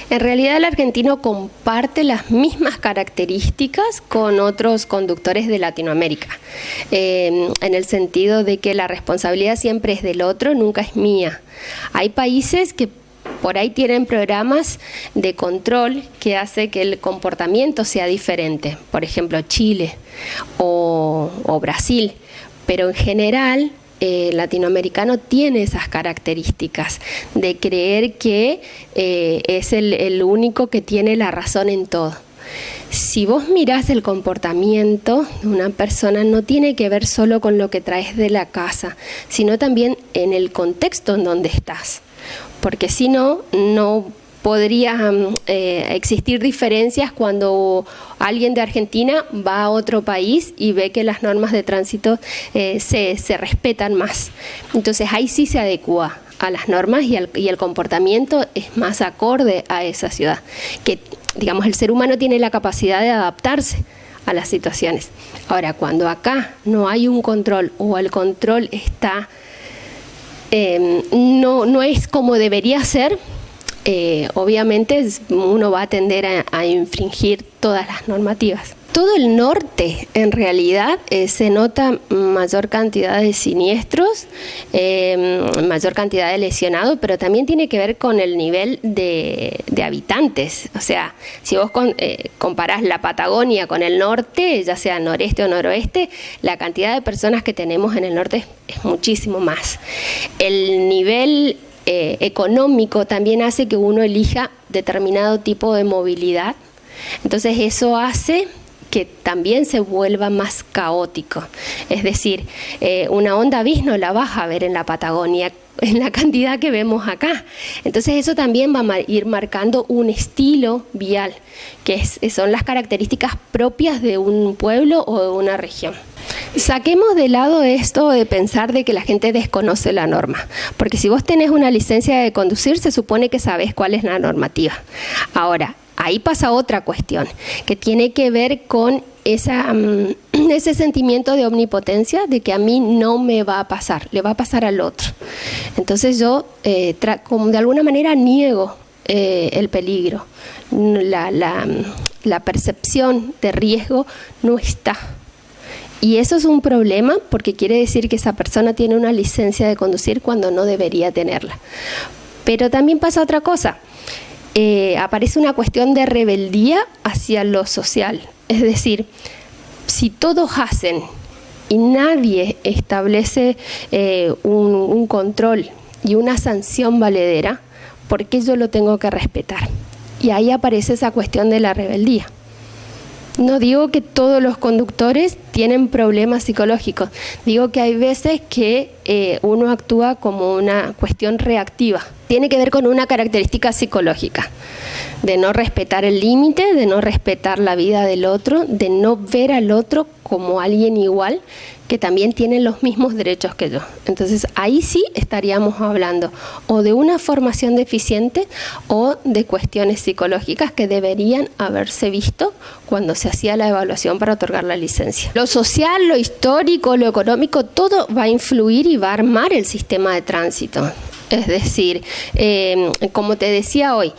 En realidad el argentino comparte las mismas características con otros conductores de Latinoamérica, en el sentido de que la responsabilidad siempre es del otro, nunca es mía. Hay países que por ahí tienen programas de control que hace que el comportamiento sea diferente, por ejemplo Chile o Brasil, pero en general el latinoamericano tiene esas características de creer que es el único que tiene la razón en todo. Si vos mirás el comportamiento de una persona, no tiene que ver solo con lo que traes de la casa, sino también en el contexto en donde estás. Porque si no, no podría existir diferencias cuando alguien de Argentina va a otro país y ve que las normas de tránsito se respetan más. Entonces ahí sí se adecúa a las normas y el comportamiento es más acorde a esa ciudad. Que, digamos, el ser humano tiene la capacidad de adaptarse a las situaciones. Ahora, cuando acá no hay un control o el control está no es como debería ser, obviamente uno va a tender a infringir todas las normativas. Todo el norte, en realidad, se nota mayor cantidad de siniestros, mayor cantidad de lesionados, pero también tiene que ver con el nivel de habitantes. O sea, si vos comparás la Patagonia con el norte, ya sea noreste o noroeste, la cantidad de personas que tenemos en el norte es muchísimo más. El nivel económico también hace que uno elija determinado tipo de movilidad. Entonces eso hace que también se vuelva más caótico. Es decir, una Honda Bis no la vas a ver en la Patagonia en la cantidad que vemos acá. Entonces eso también va a ir marcando un estilo vial, que son las características propias de un pueblo o de una región. Saquemos de lado esto de pensar de que la gente desconoce la norma, porque si vos tenés una licencia de conducir, se supone que sabés cuál es la normativa. Ahora, ahí pasa otra cuestión, que tiene que ver con ese sentimiento de omnipotencia, de que a mí no me va a pasar, le va a pasar al otro. Entonces yo, como de alguna manera, niego el peligro. La percepción de riesgo no está. Y eso es un problema porque quiere decir que esa persona tiene una licencia de conducir cuando no debería tenerla. Pero también pasa otra cosa. Aparece una cuestión de rebeldía hacia lo social. Es decir, si todos hacen y nadie establece un control y una sanción valedera, ¿por qué yo lo tengo que respetar? Y ahí aparece esa cuestión de la rebeldía. No digo que todos los conductores tienen problemas psicológicos, digo que hay veces que uno actúa como una cuestión reactiva. Tiene que ver con una característica psicológica, de no respetar el límite, de no respetar la vida del otro, de no ver al otro como alguien igual, que también tiene los mismos derechos que yo. Entonces ahí sí estaríamos hablando o de una formación deficiente o de cuestiones psicológicas que deberían haberse visto cuando se hacía la evaluación para otorgar la licencia. Lo social, lo histórico, lo económico, todo va a influir y va a armar el sistema de tránsito. Es decir, como te decía hoy,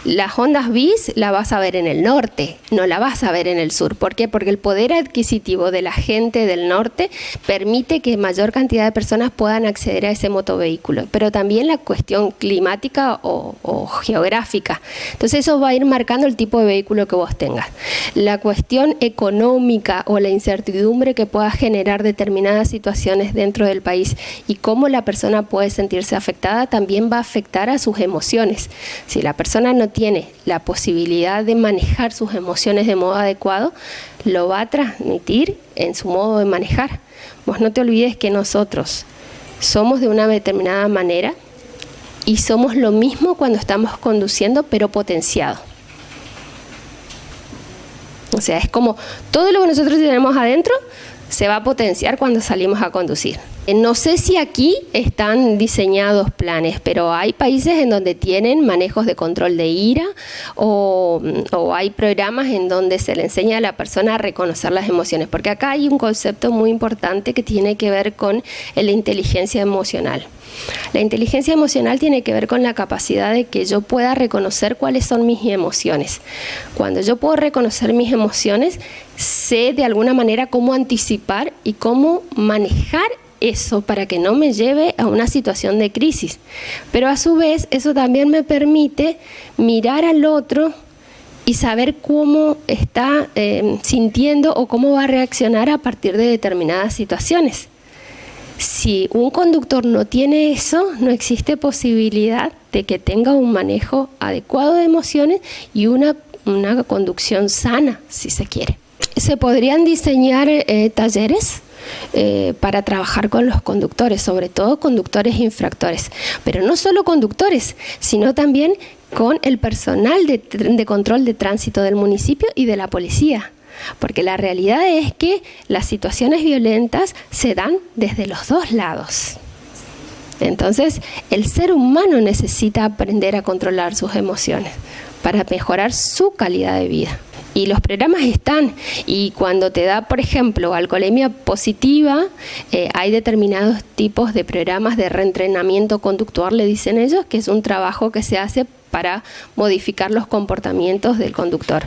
las Hondas Bis la vas a ver en el norte, no la vas a ver en el sur. ¿Por qué? Porque el poder adquisitivo de la gente del norte permite que mayor cantidad de personas puedan acceder a ese motovehículo, pero también la cuestión climática o geográfica. Entonces eso va a ir marcando el tipo de vehículo que vos tengas. La cuestión económica o la incertidumbre que pueda generar determinadas situaciones dentro del país y cómo la persona puede sentirse afectada también va a afectar a sus emociones. Si la persona no tiene la posibilidad de manejar sus emociones de modo adecuado, lo va a transmitir en su modo de manejar. Vos no te olvides que nosotros somos de una determinada manera y somos lo mismo cuando estamos conduciendo, pero potenciado. O sea, es como todo lo que nosotros tenemos adentro se va a potenciar cuando salimos a conducir. No sé si aquí están diseñados planes, pero hay países en donde tienen manejos de control de ira o hay programas en donde se le enseña a la persona a reconocer las emociones, porque acá hay un concepto muy importante que tiene que ver con la inteligencia emocional. La inteligencia emocional tiene que ver con la capacidad de que yo pueda reconocer cuáles son mis emociones. Cuando yo puedo reconocer mis emociones, sé de alguna manera cómo anticipar y cómo manejar eso para que no me lleve a una situación de crisis. Pero a su vez, eso también me permite mirar al otro y saber cómo está sintiendo o cómo va a reaccionar a partir de determinadas situaciones. Si un conductor no tiene eso, no existe posibilidad de que tenga un manejo adecuado de emociones y una conducción sana, si se quiere. Se podrían diseñar talleres para trabajar con los conductores, sobre todo conductores infractores, pero no solo conductores, sino también con el personal de control de tránsito del municipio y de la policía. Porque la realidad es que las situaciones violentas se dan desde los dos lados. Entonces, el ser humano necesita aprender a controlar sus emociones para mejorar su calidad de vida. Y los programas están, y cuando te da, por ejemplo, alcoholemia positiva, hay determinados tipos de programas de reentrenamiento conductual, le dicen ellos, que es un trabajo que se hace para modificar los comportamientos del conductor.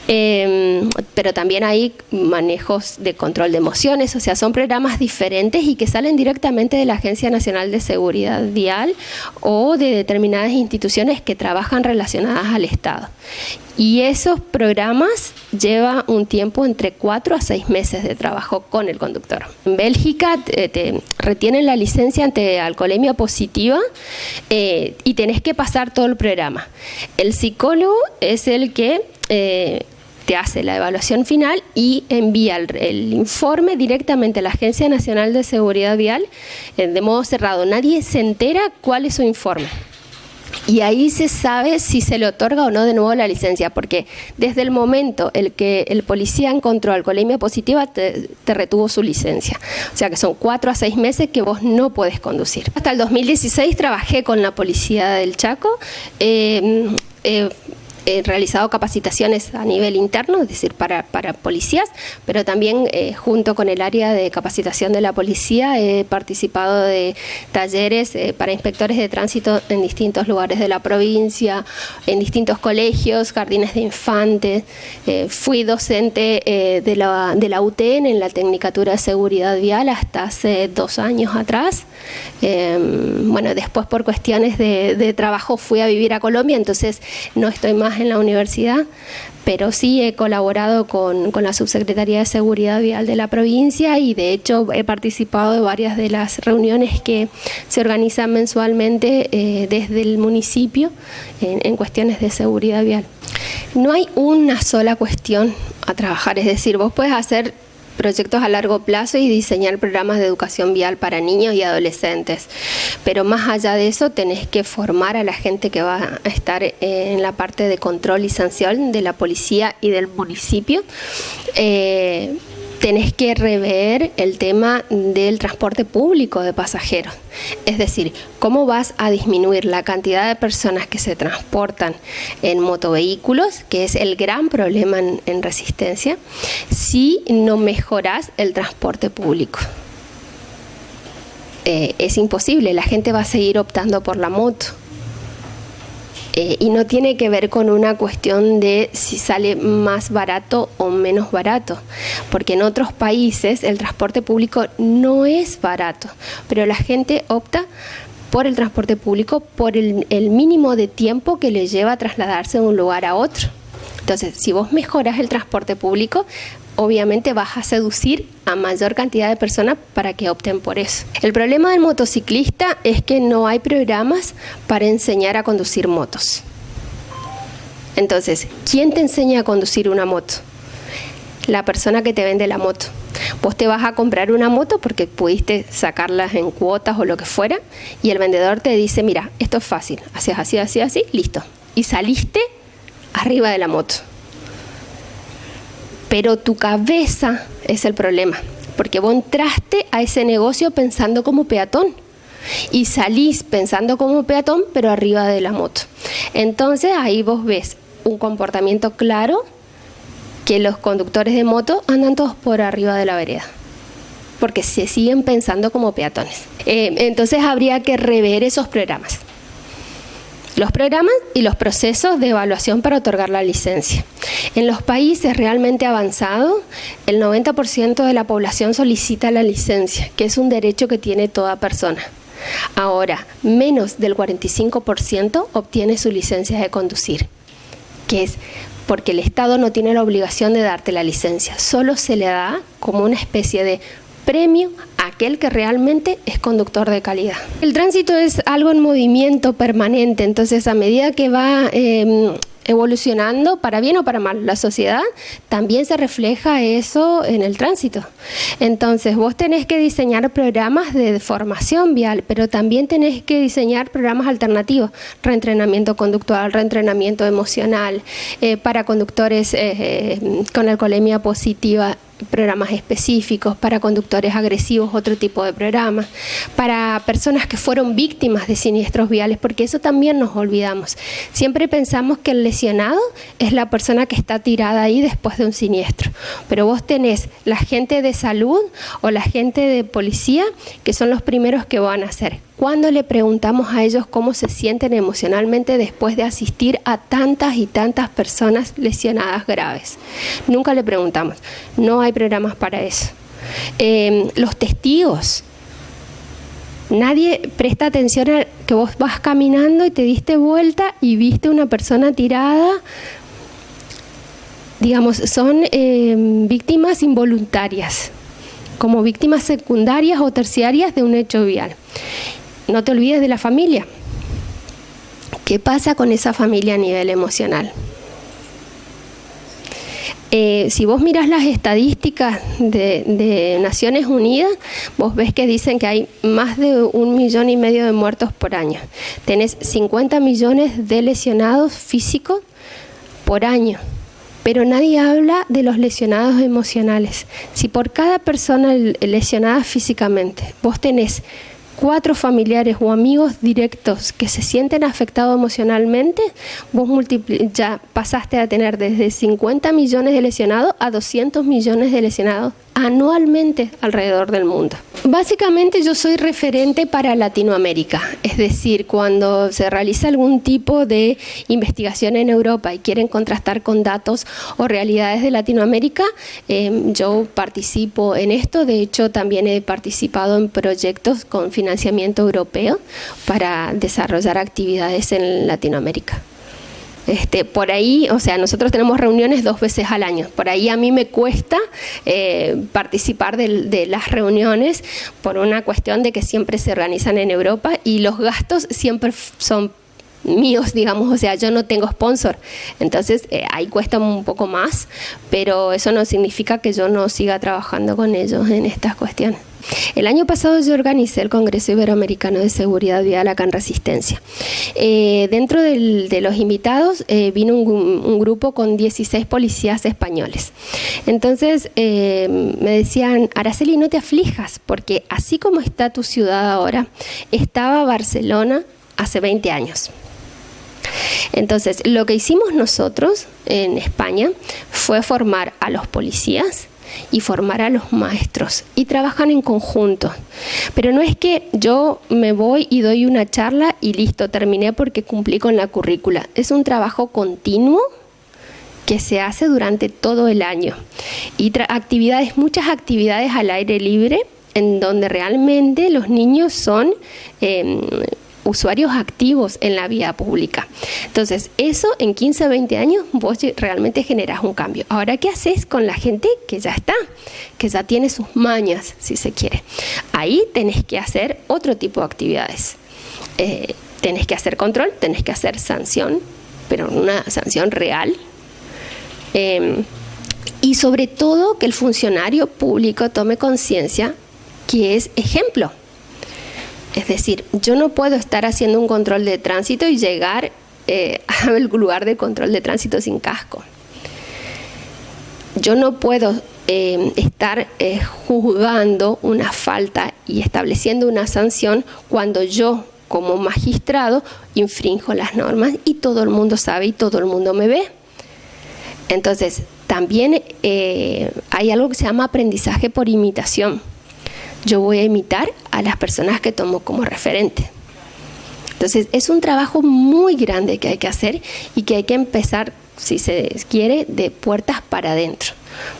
Pero también hay manejos de control de emociones, o sea, son programas diferentes y que salen directamente de la Agencia Nacional de Seguridad Vial o de determinadas instituciones que trabajan relacionadas al Estado. Y esos programas llevan un tiempo entre 4 a 6 meses de trabajo con el conductor. En Bélgica te retienen la licencia ante alcoholemia positiva y tenés que pasar todo el programa. El psicólogo es el que te hace la evaluación final y envía el informe directamente a la Agencia Nacional de Seguridad Vial de modo cerrado. Nadie se entera cuál es su informe. Y ahí se sabe si se le otorga o no de nuevo la licencia, porque desde el momento en que el policía encontró alcoholemia positiva, te retuvo su licencia. O sea que son 4 a 6 meses que vos no podés conducir. Hasta el 2016 trabajé con la policía del Chaco. He realizado capacitaciones a nivel interno, es decir, para policías, pero también junto con el área de capacitación de la policía he participado de talleres para inspectores de tránsito en distintos lugares de la provincia, en distintos colegios, jardines de infantes. Fui docente de la UTN en la Tecnicatura de Seguridad Vial hasta hace 2 años atrás. Bueno, después por cuestiones de trabajo fui a vivir a Colombia, entonces no estoy más en la universidad, pero sí he colaborado con la Subsecretaría de Seguridad Vial de la provincia y de hecho he participado de varias de las reuniones que se organizan mensualmente desde el municipio en cuestiones de seguridad vial. No hay una sola cuestión a trabajar, es decir, vos puedes hacer proyectos a largo plazo y diseñar programas de educación vial para niños y adolescentes. Pero más allá de eso, tenés que formar a la gente que va a estar en la parte de control y sanción de la policía y del municipio. Tenés que rever el tema del transporte público de pasajeros. Es decir, ¿cómo vas a disminuir la cantidad de personas que se transportan en motovehículos, que es el gran problema en Resistencia, si no mejorás el transporte público? Es imposible, la gente va a seguir optando por la moto. Y no tiene que ver con una cuestión de si sale más barato o menos barato, porque en otros países el transporte público no es barato, pero la gente opta por el transporte público por el mínimo de tiempo que le lleva a trasladarse de un lugar a otro. Entonces, si vos mejoras el transporte público, obviamente vas a seducir a mayor cantidad de personas para que opten por eso. El problema del motociclista es que no hay programas para enseñar a conducir motos. Entonces, ¿quién te enseña a conducir una moto? La persona que te vende la moto. Vos te vas a comprar una moto porque pudiste sacarlas en cuotas o lo que fuera, y el vendedor te dice, mira, esto es fácil, haces así, así, así, listo. Y saliste arriba de la moto. Pero tu cabeza es el problema, porque vos entraste a ese negocio pensando como peatón y salís pensando como peatón, pero arriba de la moto. Entonces ahí vos ves un comportamiento claro, que los conductores de moto andan todos por arriba de la vereda, porque se siguen pensando como peatones. Entonces habría que rever esos programas. Los programas y los procesos de evaluación para otorgar la licencia. En los países realmente avanzados, el 90% de la población solicita la licencia, que es un derecho que tiene toda persona. Ahora, menos del 45% obtiene su licencia de conducir, que es porque el Estado no tiene la obligación de darte la licencia, solo se le da como una especie de premio a aquel que realmente es conductor de calidad. El tránsito es algo en movimiento permanente, entonces a medida que va evolucionando, para bien o para mal, la sociedad, también se refleja eso en el tránsito. Entonces vos tenés que diseñar programas de formación vial, pero también tenés que diseñar programas alternativos, reentrenamiento conductual, reentrenamiento emocional, para conductores con alcoholemia positiva, programas específicos, para conductores agresivos, otro tipo de programas, para personas que fueron víctimas de siniestros viales, porque eso también nos olvidamos. Siempre pensamos que el lesionado es la persona que está tirada ahí después de un siniestro, pero vos tenés la gente de salud o la gente de policía, que son los primeros que van a hacer. Cuando le preguntamos a ellos cómo se sienten emocionalmente después de asistir a tantas y tantas personas lesionadas graves, nunca le preguntamos. No hay programas para eso. Los testigos. Nadie presta atención a que vos vas caminando y te diste vuelta y viste una persona tirada. Digamos, son víctimas involuntarias, como víctimas secundarias o terciarias de un hecho vial. No te olvides de la familia. ¿Qué pasa con esa familia a nivel emocional? Si vos mirás las estadísticas de Naciones Unidas, vos ves que dicen que hay más de 1,5 millones de muertos por año. Tenés 50 millones de lesionados físicos por año. Pero nadie habla de los lesionados emocionales. Si por cada persona lesionada físicamente vos tenés 4 familiares o amigos directos que se sienten afectados emocionalmente, vos ya pasaste a tener desde 50 millones de lesionados a 200 millones de lesionados anualmente alrededor del mundo. Básicamente yo soy referente para Latinoamérica, es decir, cuando se realiza algún tipo de investigación en Europa y quieren contrastar con datos o realidades de Latinoamérica, yo participo en esto. De hecho, también he participado en proyectos con financiamiento europeo para desarrollar actividades en Latinoamérica. Por ahí, o sea, nosotros tenemos reuniones 2 veces al año. Por ahí a mí me cuesta participar de las reuniones por una cuestión de que siempre se organizan en Europa y los gastos siempre son míos, digamos, o sea, yo no tengo sponsor, entonces ahí cuesta un poco más, pero eso no significa que yo no siga trabajando con ellos en estas cuestiones. El año pasado yo organicé el Congreso Iberoamericano de Seguridad Vial acá en Resistencia. Dentro de los invitados vino un grupo con 16 policías españoles. Entonces me decían, Araceli, no te aflijas, porque así como está tu ciudad ahora, estaba Barcelona hace 20 años. Entonces, lo que hicimos nosotros en España fue formar a los policías y formar a los maestros, y trabajan en conjunto. Pero no es que yo me voy y doy una charla y listo, terminé porque cumplí con la currícula. Es un trabajo continuo que se hace durante todo el año. Y muchas actividades al aire libre, en donde realmente los niños son usuarios activos en la vía pública. Entonces, eso en 15 o 20 años vos realmente generás un cambio. Ahora, ¿qué haces con la gente que ya está? Que ya tiene sus mañas, si se quiere. Ahí tenés que hacer otro tipo de actividades. Tenés que hacer control, tenés que hacer sanción, pero una sanción real. Y sobre todo que el funcionario público tome conciencia que es ejemplo. Es decir, yo no puedo estar haciendo un control de tránsito y llegar al lugar de control de tránsito sin casco. Yo no puedo estar juzgando una falta y estableciendo una sanción cuando yo, como magistrado, infrinjo las normas y todo el mundo sabe y todo el mundo me ve. Entonces, también hay algo que se llama aprendizaje por imitación. Yo voy a imitar a las personas que tomo como referente. Entonces, es un trabajo muy grande que hay que hacer y que hay que empezar, si se quiere, de puertas para adentro.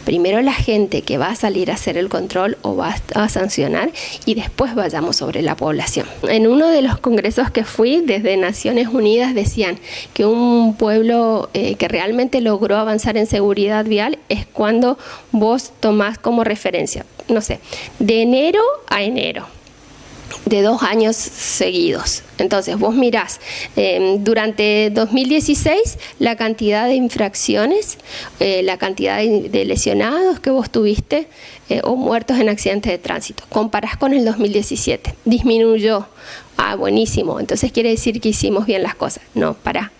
Primero la gente que va a salir a hacer el control o va a sancionar y después vayamos sobre la población. En uno de los congresos que fui desde Naciones Unidas decían que un pueblo que realmente logró avanzar en seguridad vial es cuando vos tomás como referencia, no sé, de enero a enero, de 2 años seguidos. Entonces vos mirás durante 2016 la cantidad de infracciones, la cantidad de lesionados que vos tuviste o muertos en accidentes de tránsito. Comparás con el 2017, disminuyó. Ah, buenísimo, entonces quiere decir que hicimos bien las cosas. No,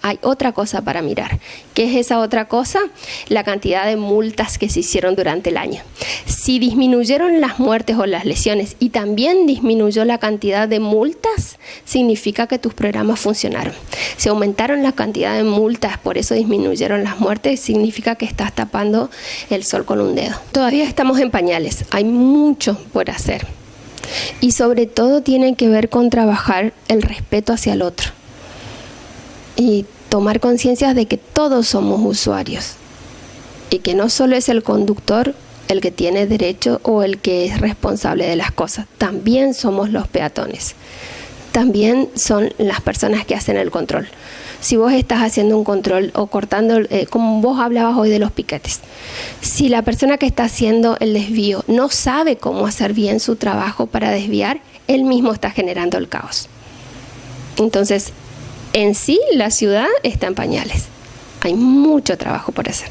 hay otra cosa para mirar. ¿Qué es esa otra cosa? La cantidad de multas que se hicieron durante el año. Si disminuyeron las muertes o las lesiones y también disminuyó la cantidad de multas, significa que tus programas funcionaron. Si aumentaron la cantidad de multas, por eso disminuyeron las muertes, significa que estás tapando el sol con un dedo. Todavía estamos en pañales, hay mucho por hacer. Y sobre todo tiene que ver con trabajar el respeto hacia el otro y tomar conciencia de que todos somos usuarios y que no solo es el conductor el que tiene derecho o el que es responsable de las cosas, también somos los peatones, también son las personas que hacen el control. Si vos estás haciendo un control o cortando, como vos hablabas hoy de los piquetes, si la persona que está haciendo el desvío no sabe cómo hacer bien su trabajo para desviar, él mismo está generando el caos. Entonces, en sí, la ciudad está en pañales. Hay mucho trabajo por hacer.